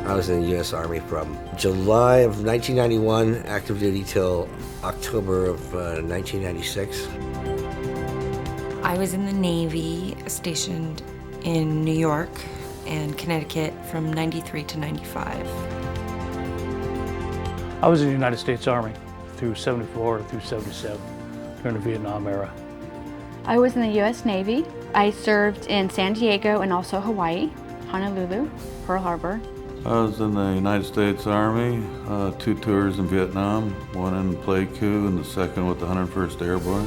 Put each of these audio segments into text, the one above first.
I was in the U.S. Army from July of 1991, active duty, till October of 1996. I was in the Navy, stationed in New York and Connecticut from 93 to 95. I was in the United States Army through 74 through 77 during the Vietnam era. I was in the U.S. Navy. I served in San Diego and also Hawaii, Honolulu, Pearl Harbor. I was in the United States Army, 2 tours in Vietnam, one in Pleiku and the second with the 101st Airborne.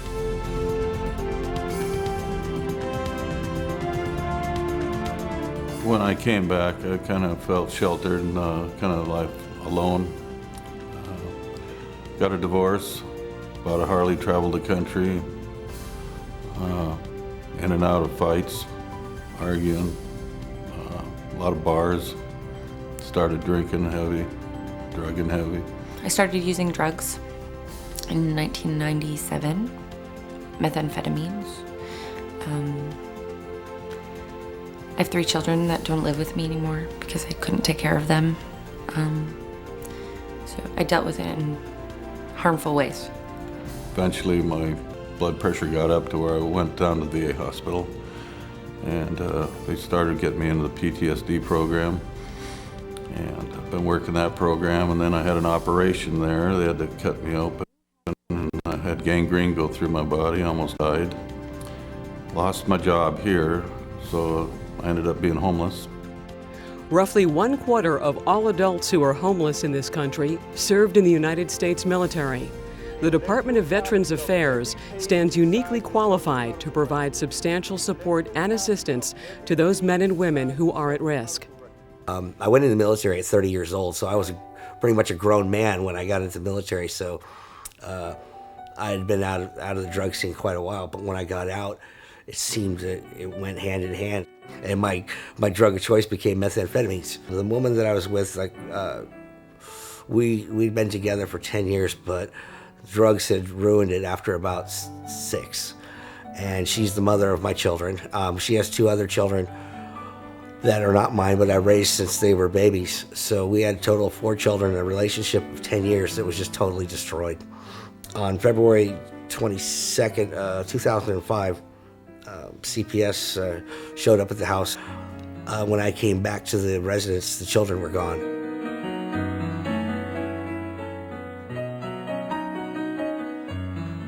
When I came back, I kind of felt sheltered and kind of like alone. Got a divorce, bought a Harley, traveled the country, in and out of fights, arguing, a lot of bars. Started drinking heavy, drugging heavy. I started using drugs in 1997, methamphetamines. I have 3 children that don't live with me anymore because I couldn't take care of them. So I dealt with it in harmful ways. Eventually my blood pressure got up to where I went down to the VA hospital, and they started getting me into the PTSD program. And I've been working that program, and then I had an operation there. They had to cut me open, and I had gangrene go through my body, almost died. Lost my job here, so I ended up being homeless. Roughly 1/4 of all adults who are homeless in this country served in the United States military. The Department of Veterans Affairs stands uniquely qualified to provide substantial support and assistance to those men and women who are at risk. I went in the military at 30 years old, so I was pretty much a grown man when I got into the military. So I had been out of the drug scene quite a while, but when I got out, it seemed that it went hand in hand. And my drug of choice became methamphetamines. The woman that I was with, we'd been together for 10 years, but drugs had ruined it after about 6. And she's the mother of my children. She has 2 other children that are not mine, but I raised since they were babies. So we had a total of 4 children, a relationship of 10 years that was just totally destroyed. On February 22nd, 2005, CPS showed up at the house. When I came back to the residence, the children were gone.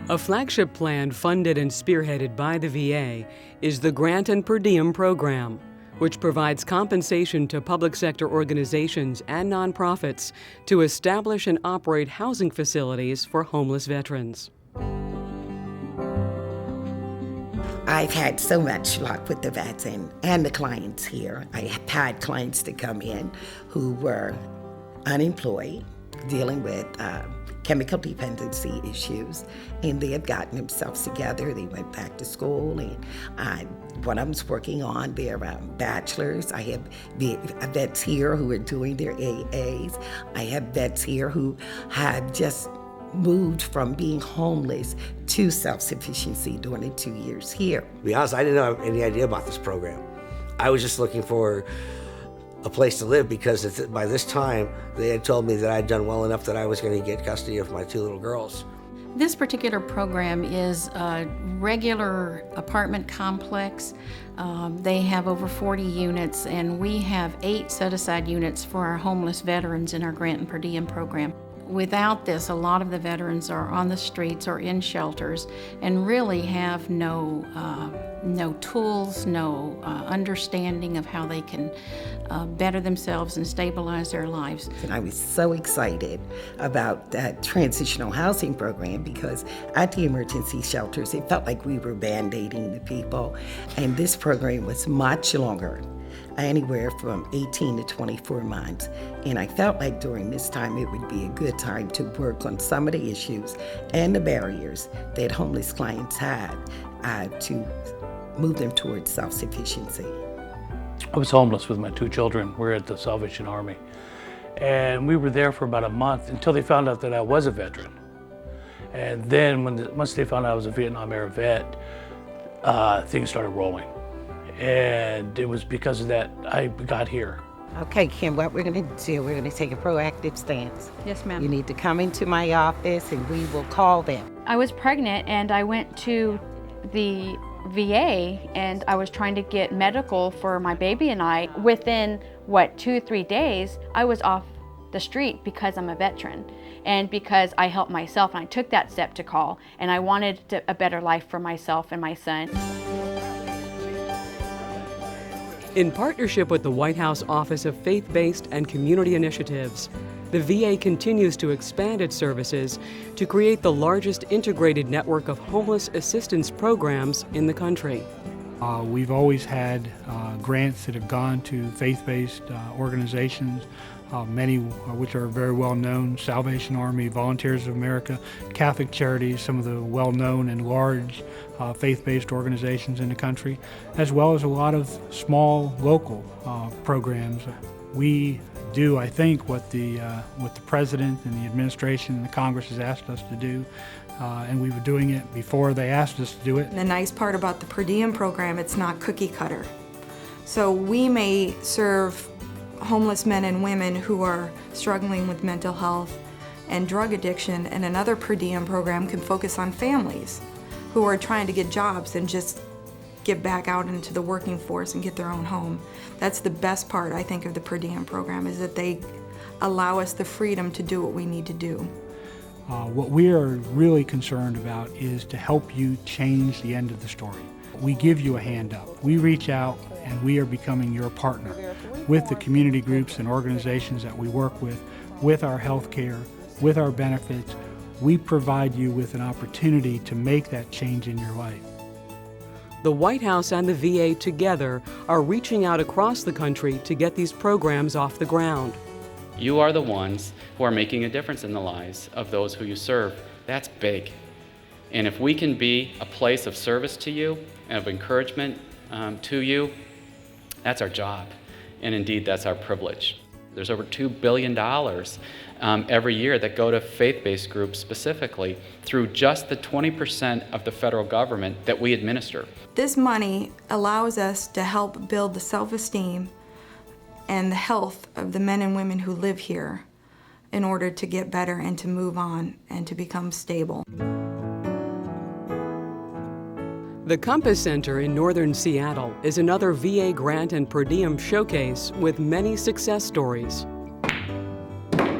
A flagship plan funded and spearheaded by the VA is the Grant and Per Diem program, which provides compensation to public sector organizations and nonprofits to establish and operate housing facilities for homeless veterans. I've had so much luck with the vets and the clients here. I have had clients that come in who were unemployed, dealing with chemical dependency issues, and they have gotten themselves together. They went back to school, and one of them's working on their bachelor's. I have vets here who are doing their AAs. I have vets here who have just moved from being homeless to self-sufficiency during the 2 years here. To be honest, I didn't have any idea about this program. I was just looking for a place to live because by this time they had told me that I'd done well enough that I was going to get custody of my 2 little girls. This particular program is a regular apartment complex. They have over 40 units, and we have 8 set-aside units for our homeless veterans in our Grant and Per Diem program. Without this, a lot of the veterans are on the streets or in shelters and really have no tools, no understanding of how they can better themselves and stabilize their lives. And I was so excited about that transitional housing program because at the emergency shelters, it felt like we were band-aiding the people. And this program was much longer, anywhere from 18 to 24 months. And I felt like during this time it would be a good time to work on some of the issues and the barriers that homeless clients had to move them towards self-sufficiency. I was homeless with my 2 children. We were at the Salvation Army. And we were there for about a month until they found out that I was a veteran. And then once they found out I was a Vietnam era vet, things started rolling. And it was because of that I got here. Okay, Kim, what we're going to do, we're going to take a proactive stance. Yes, ma'am. You need to come into my office and we will call them. I was pregnant and I went to the VA and I was trying to get medical for my baby and I. Within, 2 or 3 days, I was off the street because I'm a veteran and because I helped myself and I took that step to call and I wanted a better life for myself and my son. In partnership with the White House Office of Faith-Based and Community Initiatives, the VA continues to expand its services to create the largest integrated network of homeless assistance programs in the country. We've always had grants that have gone to faith-based organizations, many which are very well known: Salvation Army, Volunteers of America, Catholic Charities, some of the well-known and large faith-based organizations in the country, as well as a lot of small local programs. We do, I think, what the President and the administration and the Congress has asked us to do, and we were doing it before they asked us to do it. The nice part about the Per Diem program, it's not cookie cutter. So we may serve homeless men and women who are struggling with mental health and drug addiction, and another Per Diem program can focus on families who are trying to get jobs and just get back out into the working force and get their own home. That's the best part, I think, of the Per Diem program, is that they allow us the freedom to do what we need to do. What we are really concerned about is to help you change the end of the story. We give you a hand up. We reach out and we are becoming your partner with the community groups and organizations that we work with our health care, with our benefits. We provide you with an opportunity to make that change in your life. The White House and the VA together are reaching out across the country to get these programs off the ground. You are the ones who are making a difference in the lives of those who you serve. That's big. And if we can be a place of service to you and of encouragement to you, that's our job. And indeed, that's our privilege. There's over $2 billion every year that go to faith-based groups specifically through just the 20% of the federal government that we administer. This money allows us to help build the self-esteem and the health of the men and women who live here in order to get better and to move on and to become stable. The Compass Center in northern Seattle is another VA grant and Per Diem showcase with many success stories.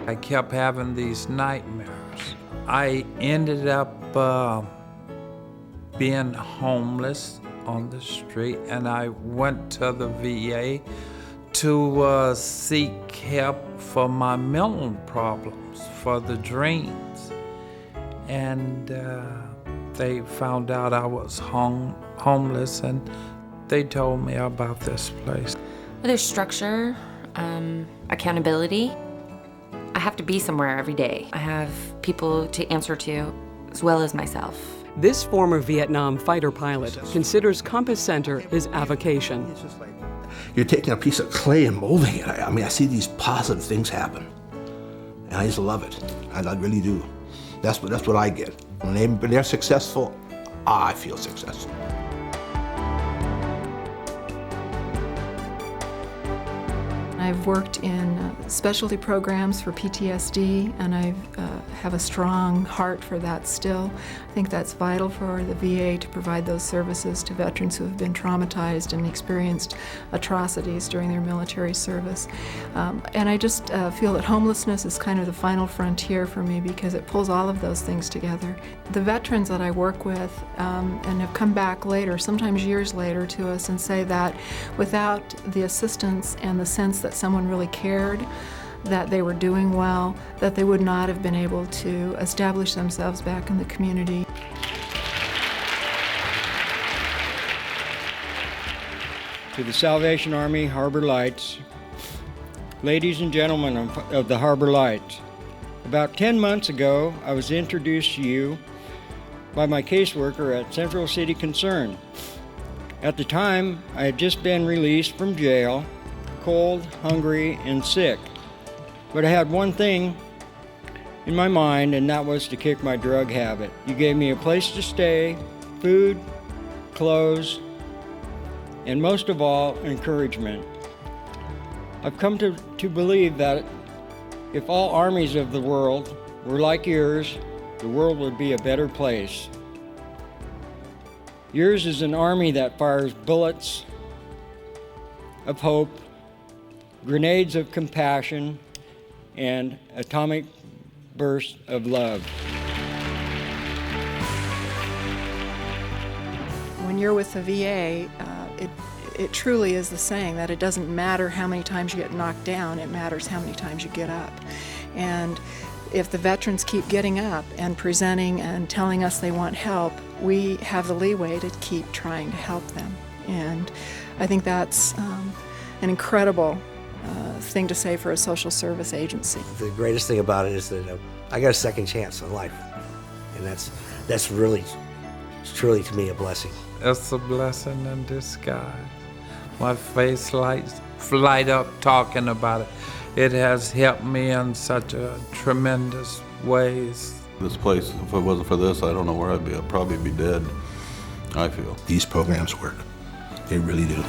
I kept having these nightmares. I ended up being homeless on the street, and I went to the VA to seek help for my mental problems, for the dreams. And they found out I was homeless, and they told me about this place. There's structure, accountability. I have to be somewhere every day. I have people to answer to, as well as myself. This former Vietnam fighter pilot considers Compass Center his avocation. You're taking a piece of clay and molding it. I mean, I see these positive things happen, and I just love it. I really do. That's what I get. When they're successful, I feel successful. I've worked in specialty programs for PTSD, and I have a strong heart for that still. I think that's vital for the VA to provide those services to veterans who have been traumatized and experienced atrocities during their military service. And I just feel that homelessness is kind of the final frontier for me because it pulls all of those things together. The veterans that I work with and have come back later, sometimes years later, to us and say that without the assistance and the sense that someone really cared, that they were doing well, that they would not have been able to establish themselves back in the community. To the Salvation Army Harbor Lights, ladies and gentlemen of the Harbor Lights, about 10 months ago, I was introduced to you by my caseworker at Central City Concern. At the time, I had just been released from jail, cold, hungry, and sick. But I had one thing in my mind, and that was to kick my drug habit. You gave me a place to stay, food, clothes, and most of all, encouragement. I've come to believe that if all armies of the world were like yours, the world would be a better place. Yours is an army that fires bullets of hope, grenades of compassion, and atomic bursts of love. When you're with the VA, it truly is the saying that it doesn't matter how many times you get knocked down, it matters how many times you get up. And if the veterans keep getting up and presenting and telling us they want help, we have the leeway to keep trying to help them. And I think that's an incredible thing to say for a social service agency. The greatest thing about it is that I got a second chance in life, and that's really, truly to me a blessing. It's a blessing in disguise. My face light up talking about it. It has helped me in such a tremendous ways. This place, if it wasn't for this, I don't know where I'd be. I'd probably be dead, I feel. These programs work. They really do.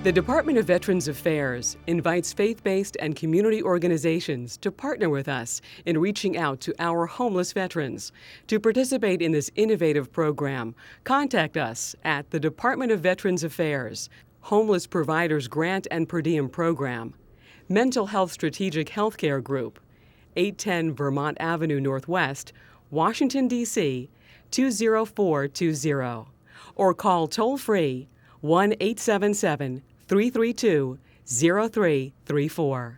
The Department of Veterans Affairs invites faith-based and community organizations to partner with us in reaching out to our homeless veterans. To participate in this innovative program, contact us at the Department of Veterans Affairs, Homeless Providers Grant and Per Diem Program, Mental Health Strategic Healthcare Group, 810 Vermont Avenue Northwest, Washington, D.C., 20420, or call toll-free 1-877-332-0334.